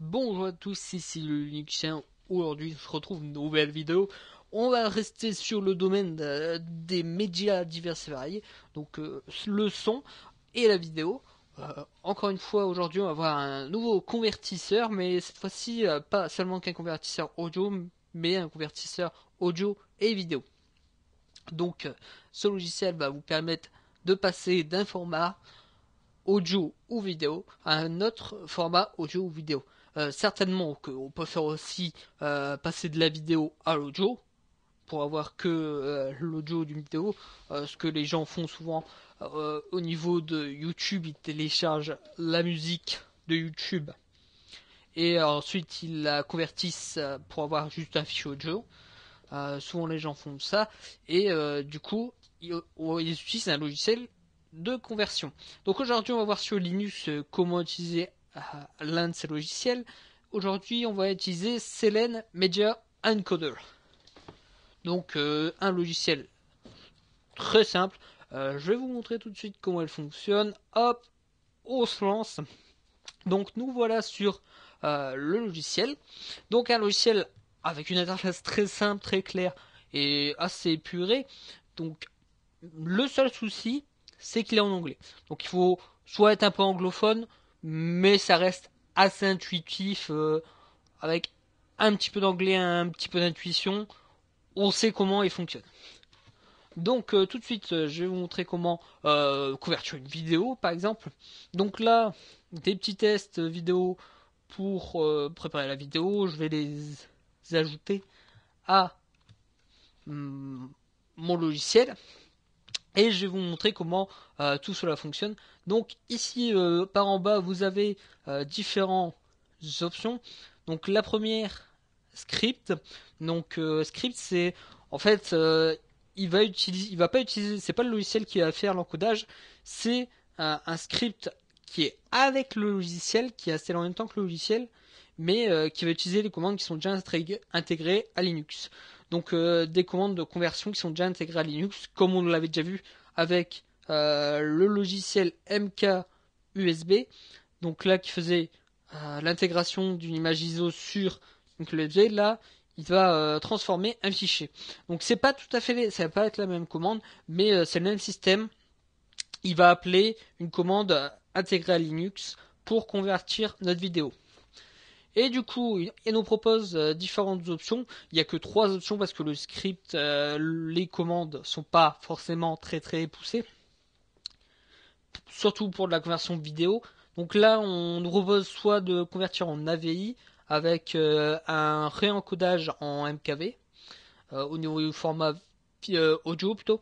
Bonjour à tous, ici le Linuxien. Aujourd'hui, on se retrouve une nouvelle vidéo. On va rester sur le domaine des médias divers et variés, donc le son et la vidéo. Encore une fois, aujourd'hui, on va voir un nouveau convertisseur, mais cette fois-ci, pas seulement qu'un convertisseur audio, mais un convertisseur audio et vidéo. Donc, ce logiciel va vous permettre de passer d'un format audio ou vidéo à un autre format audio ou vidéo. Certainement qu'on peut faire aussi passer de la vidéo à l'audio pour avoir que l'audio d'une vidéo. Ce que les gens font souvent au niveau de YouTube, ils téléchargent la musique de YouTube et ensuite ils la convertissent pour avoir juste un fichier audio. Souvent les gens font ça et du coup ils utilisent un logiciel de conversion. Donc aujourd'hui on va voir sur Linux comment utiliser l'un de ces logiciels. Aujourd'hui on va utiliser Selene Media Encoder. Donc un logiciel très simple. Je vais vous montrer tout de suite comment elle fonctionne. Hop, on se lance. Donc nous voilà sur le logiciel. Donc un logiciel avec une interface très simple, très claire et assez épurée. Donc le seul souci, c'est qu'il est en anglais. Donc il faut soit être un peu anglophone, mais ça reste assez intuitif, avec un petit peu d'anglais, un petit peu d'intuition. On sait comment il fonctionne. Donc tout de suite, je vais vous montrer comment convertir une vidéo, par exemple. Donc là, des petits tests vidéo pour préparer la vidéo. Je vais les ajouter à mon logiciel. Et je vais vous montrer comment tout cela fonctionne. Donc ici, par en bas, vous avez différentes options. Donc la première, script. Donc script, c'est en fait, il va pas utiliser, c'est pas le logiciel qui va faire l'encodage, c'est un script qui est avec le logiciel, qui est installé en même temps que le logiciel, mais qui va utiliser les commandes qui sont déjà intégrées à Linux. Donc des commandes de conversion qui sont déjà intégrées à Linux, comme on l'avait déjà vu avec le logiciel MK USB. Donc là qui faisait l'intégration d'une image ISO sur donc le USB. Là, il va transformer un fichier. Donc c'est pas tout à fait, ça va pas être la même commande, mais c'est le même système. Il va appeler une commande intégrée à Linux pour convertir notre vidéo. Et du coup, il nous propose différentes options. Il n'y a que 3 options parce que le script, les commandes sont pas forcément très poussées. Surtout pour de la conversion vidéo. Donc là, on nous propose soit de convertir en AVI avec un réencodage en MKV au niveau du format audio plutôt.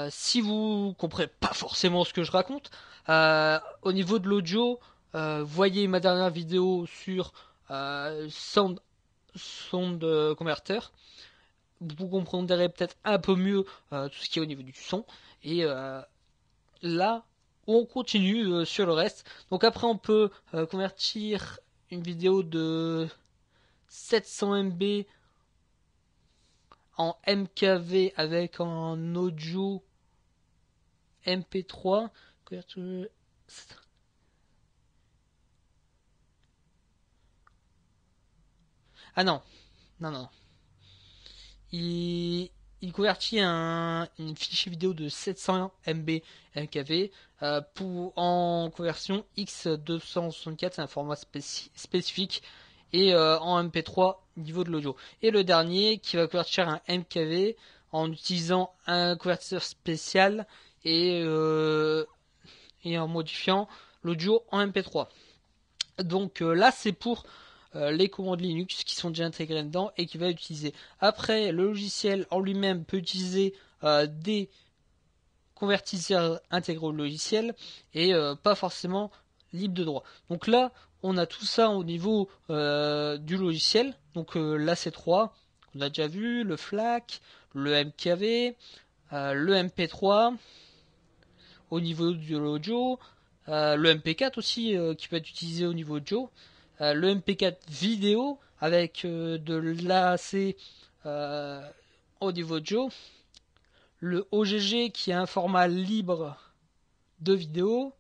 Si vous comprenez pas forcément ce que je raconte, au niveau de l'audio, voyez ma dernière vidéo sur Sound Converter. Vous comprendrez peut-être un peu mieux tout ce qui est au niveau du son. Et là, on continue sur le reste. Donc après, on peut convertir une vidéo de 700 MB en MKV avec un audio MP3. Ah non, non. Il, il convertit une fichier vidéo de 700 MB MKV en conversion X264, c'est un format spécifique, et en MP3 niveau de l'audio. Et le dernier qui va convertir un MKV en utilisant un convertisseur spécial et en modifiant l'audio en MP3. Donc là c'est pour les commandes Linux qui sont déjà intégrées dedans et qui va utiliser. Après, le logiciel en lui-même peut utiliser des convertisseurs intégrés au logiciel et pas forcément libre de droit. Donc là, on a tout ça au niveau du logiciel. Donc l'AC3, on a déjà vu, le FLAC, le MKV, le MP3 au niveau de l'audio, le MP4 aussi qui peut être utilisé au niveau audio, le MP4 vidéo avec de l'AAC au niveau audio, le OGG qui est un format libre de vidéo,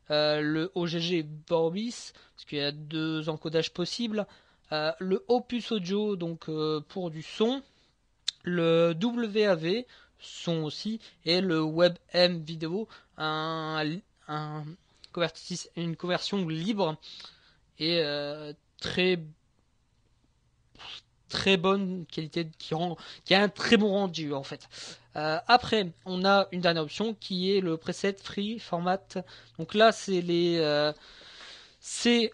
le OGG Vorbis, parce qu'il y a 2 encodages possibles, le Opus Audio, donc pour du son, le WAV, son aussi, et le WebM Vidéo, une conversion libre et très très bonne qualité, qui a un très bon rendu en fait. Après, on a une dernière option qui est le preset free format. Donc là,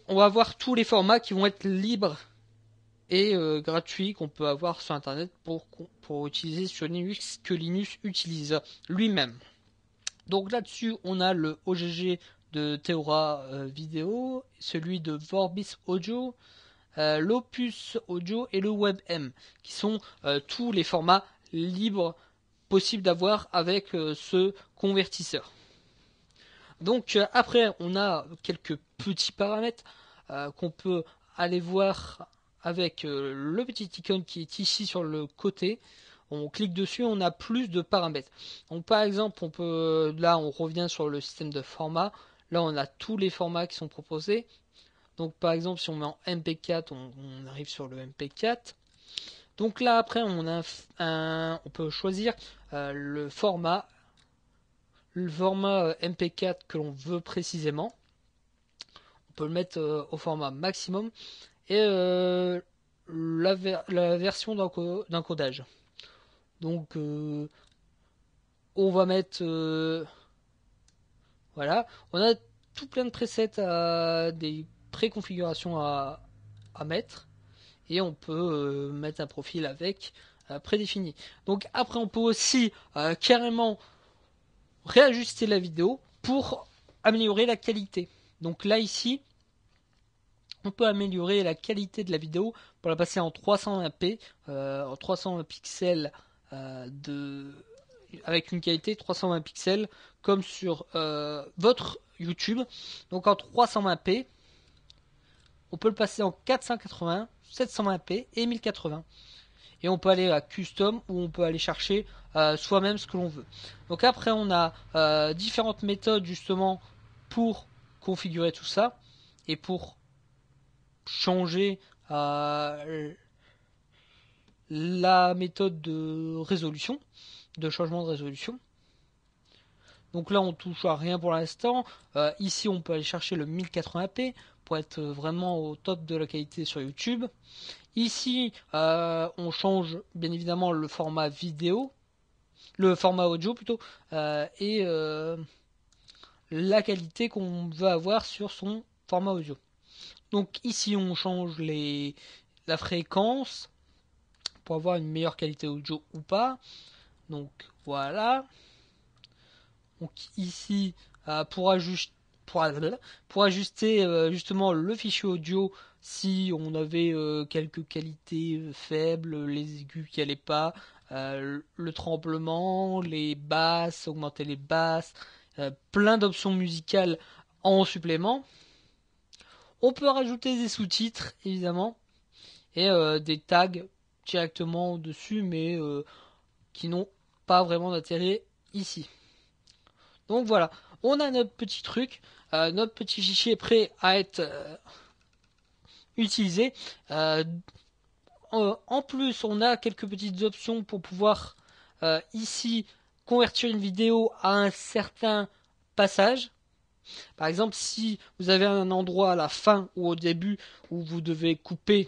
on va avoir tous les formats qui vont être libres et gratuits qu'on peut avoir sur internet pour utiliser sur Linux, que Linux utilise lui-même. Donc là-dessus, on a le OGG de Theora Vidéo, celui de Vorbis Audio, l'Opus Audio et le WebM, qui sont tous les formats libres possibles d'avoir avec ce convertisseur. Donc après, on a quelques petits paramètres qu'on peut aller voir avec le petit icône qui est ici sur le côté. On clique dessus, on a plus de paramètres. Donc par exemple, là on revient sur le système de format. Là on a tous les formats qui sont proposés. Donc par exemple, si on met en MP4, on arrive sur le MP4. Donc là après, on peut choisir le format MP4 que l'on veut précisément. On peut le mettre au format maximum et la version d'encodage. Donc on va mettre voilà, on a tout plein de presets, des préconfigurations à mettre, et on peut mettre un profil avec prédéfini. Donc après on peut aussi carrément réajuster la vidéo pour améliorer la qualité. Donc là ici, on peut améliorer la qualité de la vidéo pour la passer en 320p, en 320 pixels avec une qualité 320 pixels comme sur votre YouTube. Donc en 320p, on peut le passer en 480, 720p et 1080. Et on peut aller à Custom, où on peut aller chercher soi-même ce que l'on veut. Donc après, on a différentes méthodes justement pour configurer tout ça et pour changer la méthode de résolution, de changement de résolution. Donc là, on touche à rien pour l'instant. Ici, on peut aller chercher le 1080p pour être vraiment au top de la qualité sur YouTube. Ici, on change bien évidemment le format vidéo, le format audio plutôt, et la qualité qu'on veut avoir sur son format audio. Donc ici, on change la fréquence pour avoir une meilleure qualité audio ou pas. Donc voilà. Donc ici, pour ajuster justement le fichier audio, si on avait quelques qualités faibles, les aigus qui n'allaient pas, le tremblement, les basses, augmenter les basses, plein d'options musicales en supplément. On peut rajouter des sous-titres évidemment et des tags directement dessus, mais qui n'ont pas vraiment d'intérêt ici. Donc voilà, on a notre petit truc, notre petit fichier prêt à être utilisé. En plus, on a quelques petites options pour pouvoir ici convertir une vidéo à un certain passage. Par exemple, si vous avez un endroit à la fin ou au début où vous devez couper,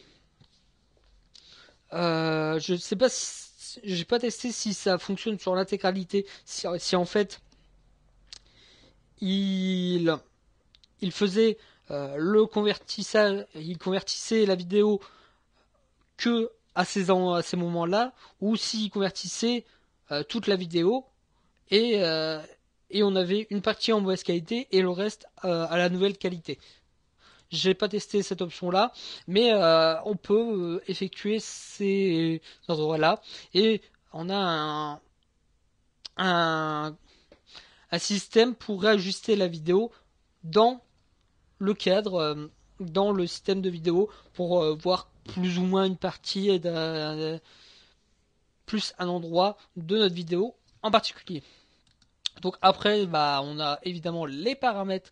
je ne sais pas si j'ai pas testé si ça fonctionne sur l'intégralité, si en fait il faisait le convertissage, il convertissait la vidéo que à ces moments-là, ou s'il convertissait toute la vidéo et on avait une partie en mauvaise qualité et le reste à la nouvelle qualité. J'ai pas testé cette option-là, mais on peut effectuer ces endroits-là et on a un système pour réajuster la vidéo dans le cadre, dans le système de vidéo pour voir plus ou moins une partie plus un endroit de notre vidéo en particulier. Donc après, on a évidemment les paramètres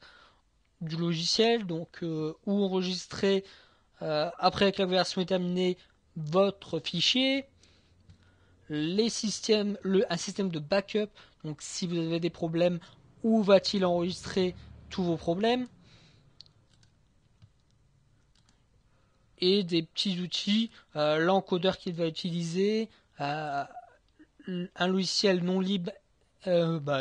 du logiciel, donc où enregistrer après que la version est terminée votre fichier, un système de backup, donc si vous avez des problèmes, où va-t-il enregistrer tous vos problèmes, et des petits outils, l'encodeur qu'il va utiliser, un logiciel non libre,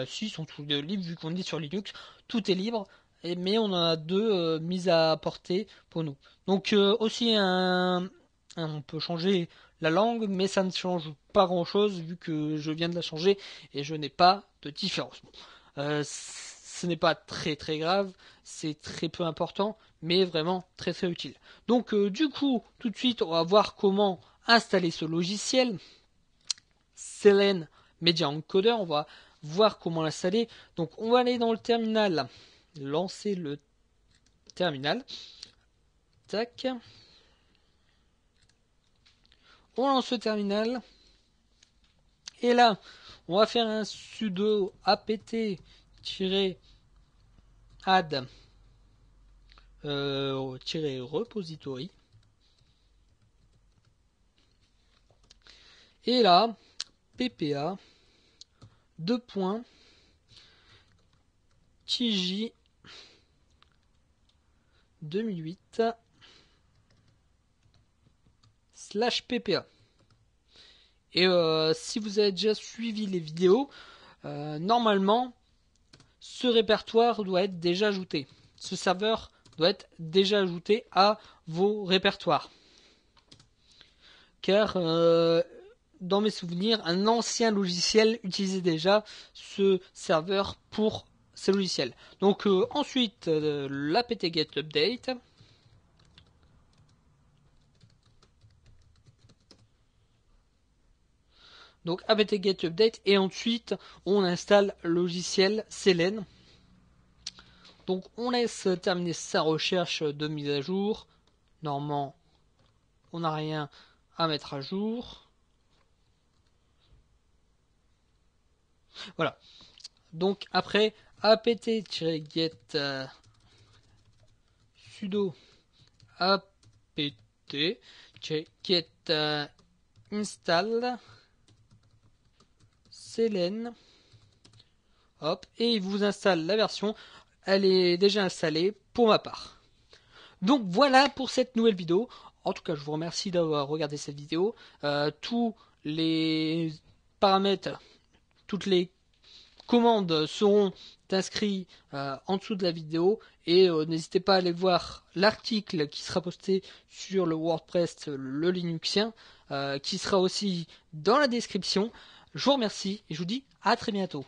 si, ils sont tous libres vu qu'on est sur Linux, tout est libre, mais on en a deux mis à portée pour nous. Donc aussi on peut changer la langue, mais ça ne change pas grand chose vu que je viens de la changer et je n'ai pas de différence. Ce n'est pas très très grave, c'est très peu important, mais vraiment très très utile. Donc du coup, tout de suite, on va voir comment installer ce logiciel. Selene Media Encoder, on va voir comment l'installer. Donc on va aller dans le terminal, lancer le terminal. Tac. On lance le terminal. Et là, on va faire un sudo apt-add repository. Et là, ppa 2.tj 2008 /ppa. Et si vous avez déjà suivi les vidéos, normalement, ce répertoire doit être déjà ajouté. Ce serveur doit être déjà ajouté à vos répertoires. Car dans mes souvenirs, un ancien logiciel utilisait déjà ce serveur pour ces logiciels. Donc ensuite, l'apt-get update. Donc apt-get update et ensuite on installe le logiciel Selene. Donc on laisse terminer sa recherche de mise à jour. Normalement, on n'a rien à mettre à jour. Voilà. Donc après apt-get sudo apt-get install Selene. Hop, et il vous installe la version. Elle est déjà installée pour ma part. Donc voilà pour cette nouvelle vidéo. En tout cas, je vous remercie d'avoir regardé cette vidéo. Tous les paramètres, toutes les commandes seront inscrits en dessous de la vidéo. Et n'hésitez pas à aller voir l'article qui sera posté sur le WordPress, le Linuxien, qui sera aussi dans la description. Je vous remercie et je vous dis à très bientôt.